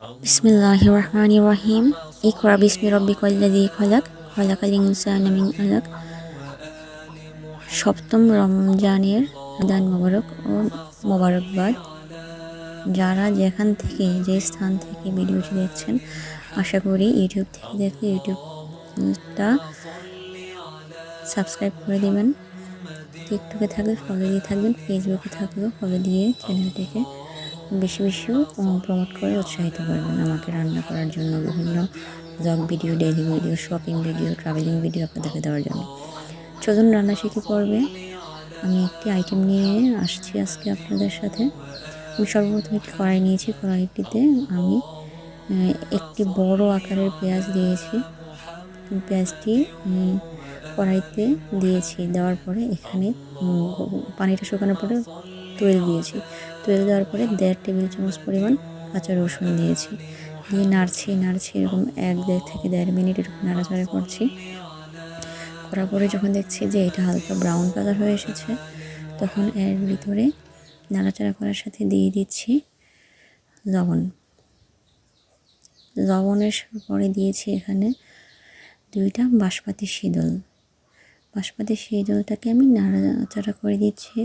बिस्मिल्लाहिर्रहमानिर्रहीम। इक़रा बिस्मि रब्बिकल्लज़ी खलक़ खलाक़ल इनसाना मिन अलक़। সপ্তম রমজানের দান মোবারক ও মোবারকবাদ। যারা যেখান থেকে যে স্থান থেকে ভিডিওটি দেখছেন, আশা করি ইউটিউব থেকে দেখলে ইউটিউবটা সাবস্ক্রাইব করে দিবেন। টিকটকে থাকলে ফলো দিয়ে থাকবেন, ফেসবুকে থাকলেও ফলো দিয়ে চ্যানেলটিকে বেশি বেশি প্রমোট করে উৎসাহিত করবেন আমাকে রান্না করার জন্য, বিভিন্ন blog video, daily video, shopping video, travelling video আপনাদেরকে দেওয়ার জন্য। চলুন রান্না শিখি পর্বে আমি একটি আইটেম নিয়ে আসছি আজকে আপনাদের সাথে। আমি সর্বপ্রথম একটি কড়াই নিয়েছি। কড়াইটিতে আমি একটি বড় আকারের পেঁয়াজ দিয়েছি। পেঁয়াজটি কড়াইতে দিয়েছি, দেওয়ার পরে এখানে পানিটা শুকানোর পরে তেল দিয়েছি। তেল দেওয়ার পরে 1.5 টেবিল চামচ পরিমাণ কাঁচা রসুন দিয়েছি। দিয়ে নাড়ছি এরকম 1 থেকে 1.5 মিনিট এরকম নাড়াচাড়া করছি। করার পরে যখন দেখছি যে এটা হালকা ব্রাউন কালার হয়ে এসেছে, তখন এর ভিতরে নাড়াচাড়া করার সাথে দিয়ে দিচ্ছি লবণের পরে দিয়েছি এখানে 2টা বাসমতি শীতল। বাসমতি শীতলটাকে আমি নাড়াচাড়া করে দিচ্ছি।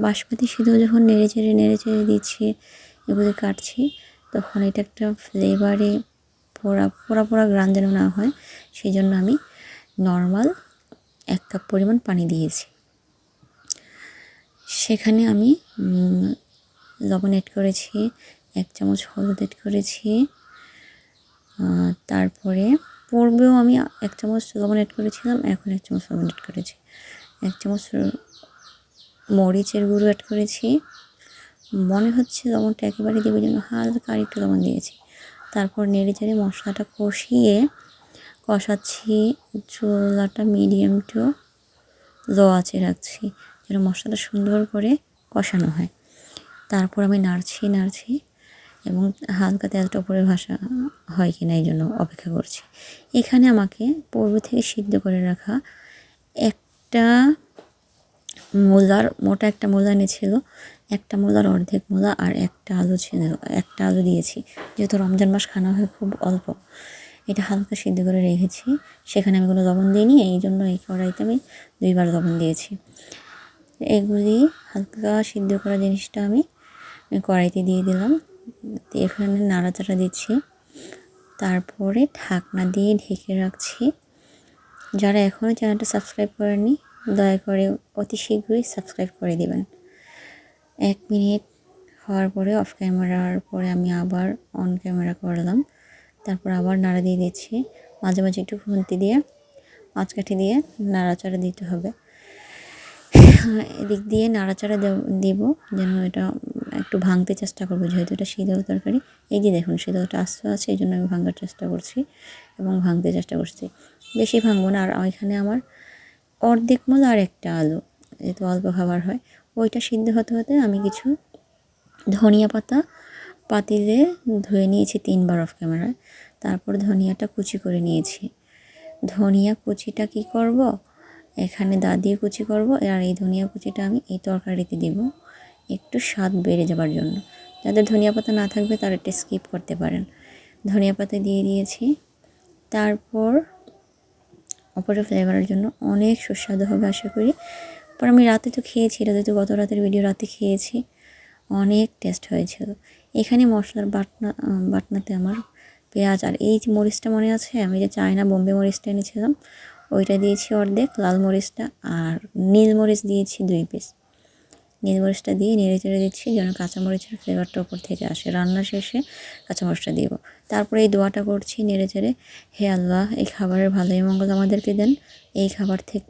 বাসমতি শীতল যখন নেড়ে চেড়ে দিচ্ছি, এগুলো কাটছি, তখন এটা একটা ফ্লেভারে পোড়া গ্রান যেন না হয়, সেই জন্য আমি নর্মাল 1 কাপ পরিমাণ পানি দিয়েছি। সেখানে আমি লবণ এড করেছি, 1 চামচ হলুদ এড করেছি। তারপরে পূর্বেও আমি 1 চামচ লবণ এড করেছিলাম, এখন 1 চামচ লবণ এড করেছি। 1 চামচ মরিচের গুঁড়ো এড করেছি। মনে হচ্ছে লবণটা একেবারে দেওয়ার জন্য হালকা আরেকটু লবণ দিয়েছি। তারপর নেড়ে চেড়ে মশলাটা কষাচ্ছি। চুলাটা মিডিয়াম টু লো আঁচে রাখছি যেন মশলাটা সুন্দর করে কষানো হয়। তারপর আমি নাড়ছি এবং হালকা তেলটা উপরে ভাসা হয় কিনা এই জন্য অপেক্ষা করছি। এখানে আমাকে পূর্বে থেকে সিদ্ধ করে রাখা একটা মোটা একটা মূলা এনেছিল, একটা মূলার অর্ধেক মূলা আর একটা আলু ছিল, একটা আলু দিয়েছি। যেহেতু রমজান মাস খানা হয় খুব অল্প, এটা হালকা সিদ্ধ করে রেখেছি। সেখানে আমি কোনো লবণ দিইনি, এই জন্য এই কড়াইতে আমি 2 বার লবণ দিয়েছি। এগুলি হালকা সিদ্ধ করা জিনিসটা আমি কড়াইতে দিয়ে দিলাম। এখানে নাড়াচাড়া দিচ্ছি। তারপরে ঢাকনা দিয়ে ঢেকে রাখছি। যারা এখনও চ্যানেলটা সাবস্ক্রাইব করেননি, দয়া করে অতি শীঘ্রই সাবস্ক্রাইব করে দেবেন। 1 মিনিট হওয়ার পরে অফ ক্যামেরার পরে আমি আবার অন ক্যামেরা করলাম। তারপর আবার নাড়া দিয়ে দিচ্ছি। মাঝে মাঝে একটু খুন্তি দিয়ে মাঝকাঠি দিয়ে নাড়াচাড়া দিতে হবে। এদিক দিয়ে নাড়াচাড়া দিব যেন এটা একটু ভাঙতে চেষ্টা করবো, যেহেতু এটা শীতল তরকারি। এই যে দেখুন শীতলটা আস্তে আছে, এই জন্য আমি ভাঙার চেষ্টা করছি এবং ভাঙতে চেষ্টা করছি। বেশি ভাঙবো না। আর ওইখানে আমার অর্ধেক মূলা আর একটা আলু, যেহেতু অল্প খাবার হয়, ওইটা সিদ্ধ হতে আমি কিছু ধনিয়া পাতা পাতিলে ধুয়ে নিয়েছি 3 বার অফ ক্যামেরায়। তারপর ধনিয়াটা কুচি করে নিয়েছি। ধনিয়া কুচিটা কি করব, এখানে দা দিয়ে কুচি করব, আর এই ধনিয়া কুচিটা আমি এই তরকারিতে দিব একটু স্বাদ বেড়ে যাবার জন্য। যাদের ধনিয়া পাতা না থাকবে তারা এটা স্কিপ করতে পারেন। ধনিয়া পাতা দিয়ে দিয়েছি। তারপর অপরে ফ্লেভারের জন্য অনেক সুস্বাদু হবে আশা করি। পর আমি রাতে তো খেয়েছি, এটা যেহেতু গত রাতের ভিডিও, রাতে খেয়েছি, অনেক টেস্ট হয়েছিল। এখানে মশলার বাটনাতে আমার পেঁয়াজ আর এই যে মরিচটা মনে আছে, আমি যে চায়না বোম্বে মরিচটা এনেছিলাম, ওইটা দিয়েছি অর্ধেক, লাল মরিচটা, আর নীল মরিচ দিয়েছি 2 পিস। নীল মরিচটা দিয়ে নেড়ে চেড়ে দিচ্ছি যেন কাঁচামরিচের ফ্লেভারটা ওপর থেকে আসে। রান্না শেষে কাঁচামরিচটা দিব। তারপরে এই দোয়াটা করছি নেড়ে চেড়ে, হে আল্লাহ এই খাবারের ভালোই মঙ্গল আমাদেরকে দেন, এই খাবার থেকে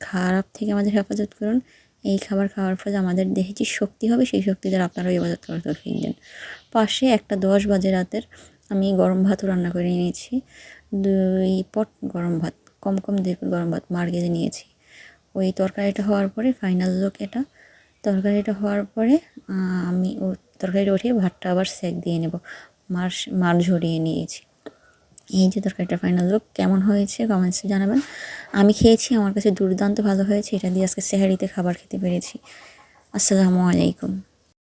খারাপ থেকে আমাদের হেফাজত করুন। এই খাবার খাওয়ার ফলে আমাদের দেহে যে শক্তি হবে, সেই শক্তি দ্বারা আপনারাও ইবাদত করার তৌফিক দেন। পাশে একটা 10 বাজে রাতের আমি গরম ভাতও রান্না করে নিয়েছি। 2 পট গরম ভাত, কম 2 পট গরম ভাত মাড়গেজে নিয়েছি। ওই তরকারিটা হওয়ার পরে ফাইনাল লুক এটা। তরকারিটা হওয়ার পরে আমি তরকারিটা উঠিয়ে ভাতটা আবার সেক দিয়ে নেব। মার ঝরিয়ে নিয়েছি। এই যে তরকারিটা ফাইনাল লুক কেমন হয়েছে কমেন্টসে জানাবেন। আমি খেয়েছি, আমার কাছে দুর্দান্ত ভালো হয়েছে। এটা দিয়ে আজকে সেহারিতে খাবার খেতে পেরেছি। আসসালামু আলাইকুম।